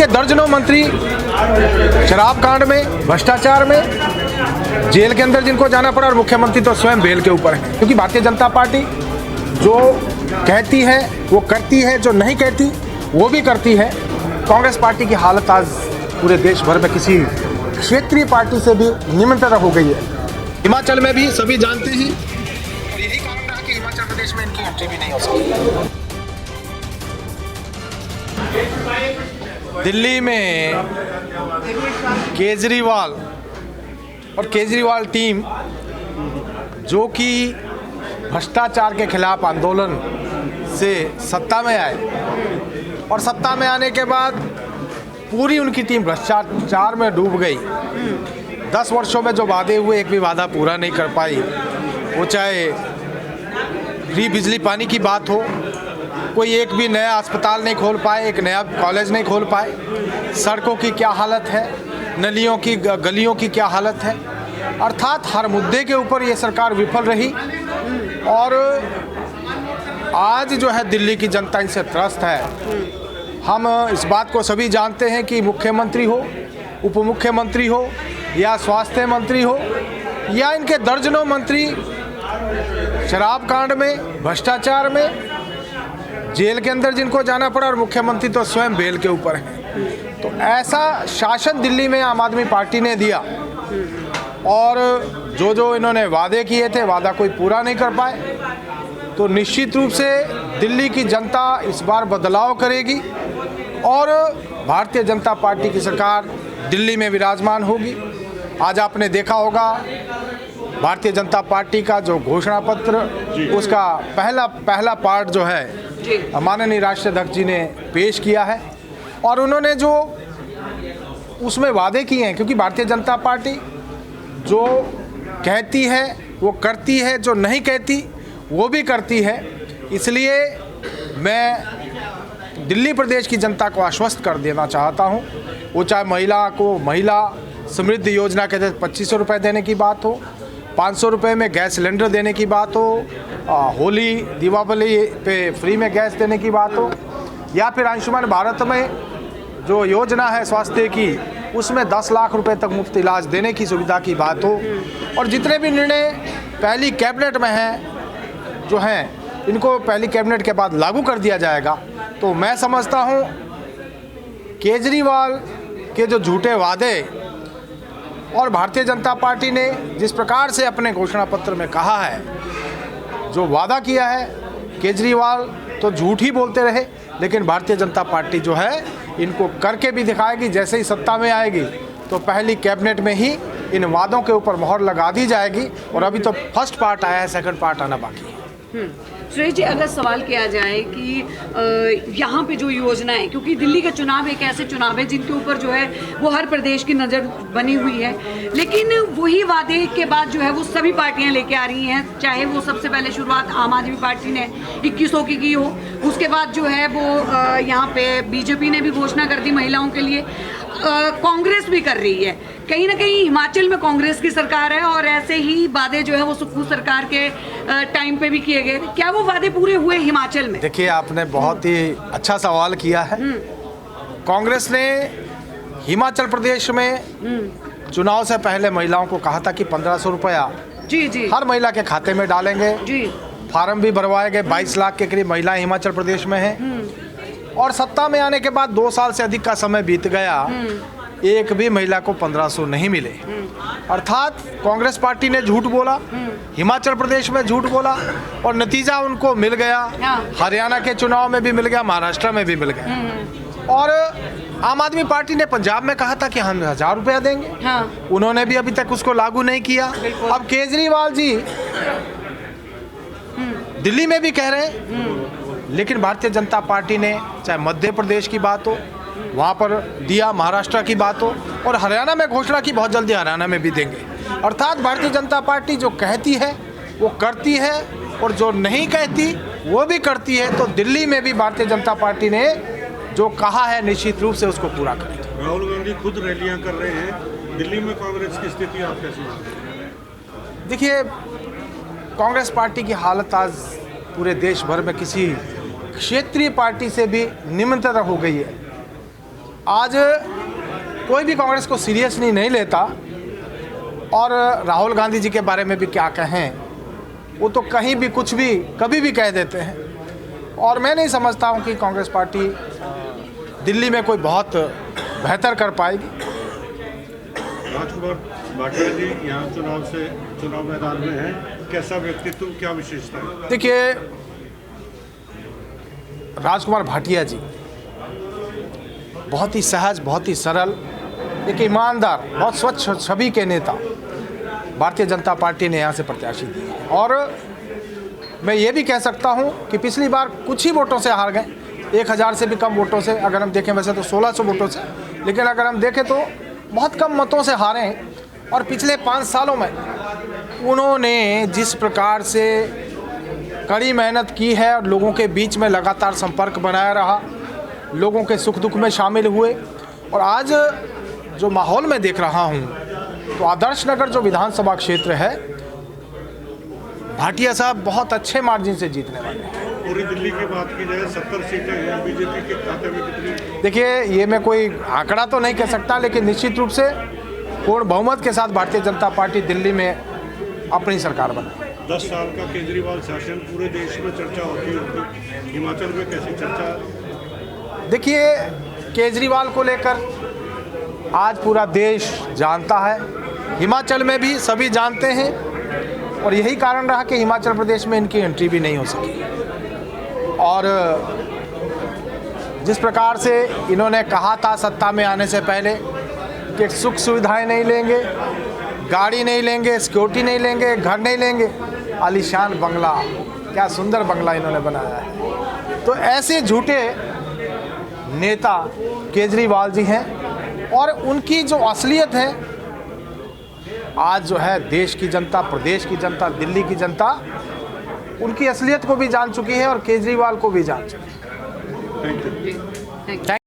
इनके दर्जनों मंत्री शराब कांड में, भ्रष्टाचार में जेल के अंदर जिनको जाना पड़ा, और मुख्यमंत्री तो स्वयं बेल के ऊपर है। क्योंकि भारतीय जनता पार्टी जो कहती है वो करती है, जो नहीं कहती वो भी करती है। कांग्रेस पार्टी की हालत आज पूरे देश भर में किसी क्षेत्रीय पार्टी से भी निम्नतर हो गई है। हिमाचल में भी सभी जानते हैं, और यही कारण रहा कि हिमाचल प्रदेश में इनकी एंट्री भी नहीं हो सकी। दिल्ली में केजरीवाल और केजरीवाल टीम जो कि भ्रष्टाचार के खिलाफ आंदोलन से सत्ता में आए, और सत्ता में आने के बाद पूरी उनकी टीम भ्रष्टाचार में डूब गई। 10 वर्षों में जो वादे हुए एक भी वादा पूरा नहीं कर पाई। वो चाहे फ्री बिजली पानी की बात हो, कोई एक भी नया अस्पताल नहीं खोल पाए, एक नया कॉलेज नहीं खोल पाए। सड़कों की क्या हालत है, नलियों की, गलियों की क्या हालत है। अर्थात हर मुद्दे के ऊपर ये सरकार विफल रही, और आज जो है दिल्ली की जनता इनसे त्रस्त है। हम इस बात को सभी जानते हैं कि मुख्यमंत्री हो, उप मुख्यमंत्री हो, या स्वास्थ्य मंत्री हो, या इनके दर्जनों मंत्री शराब कांड में, भ्रष्टाचार में जेल के अंदर जिनको जाना पड़ा, और मुख्यमंत्री तो स्वयं बेल के ऊपर है। तो ऐसा शासन दिल्ली में आम आदमी पार्टी ने दिया, और जो इन्होंने वादे किए थे वादा कोई पूरा नहीं कर पाए। तो निश्चित रूप से दिल्ली की जनता इस बार बदलाव करेगी, और भारतीय जनता पार्टी की सरकार दिल्ली में विराजमान होगी। आज आपने देखा होगा भारतीय जनता पार्टी का जो घोषणा पत्र, उसका पहला पार्ट जो है माननीय राष्ट्रीय अध्यक्ष जी ने पेश किया है, और उन्होंने जो उसमें वादे किए हैं, क्योंकि भारतीय जनता पार्टी जो कहती है वो करती है, जो नहीं कहती वो भी करती है। इसलिए मैं दिल्ली प्रदेश की जनता को आश्वस्त कर देना चाहता हूँ, वो चाहे महिला समृद्धि योजना के तहत 2500 रुपये देने की बात हो, 500 रुपये में गैस सिलेंडर देने की बात हो, होली दीपावली पे फ्री में गैस देने की बात हो, या फिर आयुष्मान भारत में जो योजना है स्वास्थ्य की, उसमें 10 लाख रुपए तक मुफ्त इलाज देने की सुविधा की बात हो, और जितने भी निर्णय पहली कैबिनेट में हैं जो हैं इनको पहली कैबिनेट के बाद लागू कर दिया जाएगा। तो मैं समझता हूँ केजरीवाल के जो झूठे वादे, और भारतीय जनता पार्टी ने जिस प्रकार से अपने घोषणा पत्र में कहा है, जो वादा किया है, केजरीवाल तो झूठ ही बोलते रहे, लेकिन भारतीय जनता पार्टी जो है इनको करके भी दिखाएगी। जैसे ही सत्ता में आएगी तो पहली कैबिनेट में ही इन वादों के ऊपर मोहर लगा दी जाएगी, और अभी तो फर्स्ट पार्ट आया है, सेकंड पार्ट आना बाकी है। सुरेश जी, अगर सवाल किया जाए कि यहाँ पे जो योजना है, क्योंकि दिल्ली का चुनाव एक ऐसे चुनाव है जिनके ऊपर जो है वो हर प्रदेश की नज़र बनी हुई है, लेकिन वही वादे के बाद जो है वो सभी पार्टियां लेके आ रही हैं। चाहे वो सबसे पहले शुरुआत आम आदमी पार्टी ने 2100 की हो, उसके बाद जो है वो यहाँ पे बीजेपी ने भी घोषणा कर दी महिलाओं के लिए, कांग्रेस भी कर रही है। कहीं ना कहीं हिमाचल में कांग्रेस की सरकार है, और ऐसे ही वादे जो है वो सुक्खू सरकार के टाइम पे भी किए गए। क्या वो वादे पूरे हुए हिमाचल में? देखिए, आपने बहुत ही अच्छा सवाल किया है। कांग्रेस ने हिमाचल प्रदेश में चुनाव से पहले महिलाओं को कहा था कि 1500 रुपया जी हर महिला के खाते में डालेंगे। जी, फार्म भी भरवाए गए। 22 लाख के करीब महिलाएं हिमाचल प्रदेश में हैं, और सत्ता में आने के बाद 2 साल से अधिक का समय बीत गया, एक भी महिला को 1500 नहीं मिले। अर्थात कांग्रेस पार्टी ने झूठ बोला, हिमाचल प्रदेश में झूठ बोला, और नतीजा उनको मिल गया। हरियाणा के चुनाव में भी मिल गया, महाराष्ट्र में भी मिल गया। और आम आदमी पार्टी ने पंजाब में कहा था कि हम 1000 रुपया देंगे, उन्होंने भी अभी तक उसको लागू नहीं किया। अब केजरीवाल जी दिल्ली में भी कह रहे हैं, लेकिन भारतीय जनता पार्टी ने चाहे मध्य प्रदेश की बात हो वहाँ पर दिया, महाराष्ट्र की बात हो, और हरियाणा में घोषणा की बहुत जल्दी हरियाणा में भी देंगे। अर्थात भारतीय जनता पार्टी जो कहती है वो करती है, और जो नहीं कहती वो भी करती है। तो दिल्ली में भी भारतीय जनता पार्टी ने जो कहा है निश्चित रूप से उसको पूरा करेगी। राहुल गांधी खुद रैलियां कर रहे हैं, दिल्ली में कांग्रेस की स्थिति आप कैसी है? देखिए, कांग्रेस पार्टी की हालत आज पूरे देश भर में किसी क्षेत्रीय पार्टी से भी निम्नतर हो गई है। आज कोई भी कांग्रेस को सीरियसली नहीं लेता, और राहुल गांधी जी के बारे में भी क्या कहें, वो तो कहीं भी कुछ भी कभी भी कह देते हैं। और मैं नहीं समझता हूं कि कांग्रेस पार्टी दिल्ली में कोई बहुत बेहतर कर पाएगी। राजकुमार भाटिया जी यहाँ चुनाव मैदान में है, कैसा व्यक्तित्व, क्या विशेषता है? देखिए, राजकुमार भाटिया जी बहुत ही सहज, बहुत ही सरल, एक ईमानदार, बहुत स्वच्छ छवि के नेता भारतीय जनता पार्टी ने यहाँ से प्रत्याशी दिए हैं। और मैं ये भी कह सकता हूँ कि पिछली बार कुछ ही वोटों से हार गए, 1000 से भी कम वोटों से। अगर हम देखें, वैसे तो 1600 वोटों से, लेकिन अगर हम देखें तो बहुत कम मतों से हारे हैं। और पिछले 5 सालों में उन्होंने जिस प्रकार से कड़ी मेहनत की है और लोगों के बीच में लगातार संपर्क बनाया रहा, लोगों के सुख दुख में शामिल हुए, और आज जो माहौल मैं देख रहा हूँ, तो आदर्श नगर जो विधानसभा क्षेत्र है, भाटिया साहब बहुत अच्छे मार्जिन से जीतने वाले हैं। पूरी दिल्ली की बात की जाए, 70 सीटें हैं बीजेपी के खाते में कितनी? देखिए, ये मैं कोई आंकड़ा तो नहीं कह सकता, लेकिन निश्चित रूप से पूर्ण बहुमत के साथ भारतीय जनता पार्टी दिल्ली में अपनी सरकार बनाए। 10 साल का केजरीवाल शासन, पूरे देश में चर्चा होती होगी, हिमाचल में कैसी चर्चा? देखिए, केजरीवाल को लेकर आज पूरा देश जानता है, हिमाचल में भी सभी जानते हैं, और यही कारण रहा कि हिमाचल प्रदेश में इनकी एंट्री भी नहीं हो सकी। और जिस प्रकार से इन्होंने कहा था सत्ता में आने से पहले कि सुख सुविधाएं नहीं लेंगे, गाड़ी नहीं लेंगे, सिक्योरिटी नहीं लेंगे, घर नहीं लेंगे, आलीशान बंगला, क्या सुंदर बंगला इन्होंने बनाया है। तो ऐसे झूठे नेता केजरीवाल जी हैं, और उनकी जो असलियत है, आज जो है देश की जनता, प्रदेश की जनता, दिल्ली की जनता उनकी असलियत को भी जान चुकी है और केजरीवाल को भी जान चुकी है। Thank you. Thank you.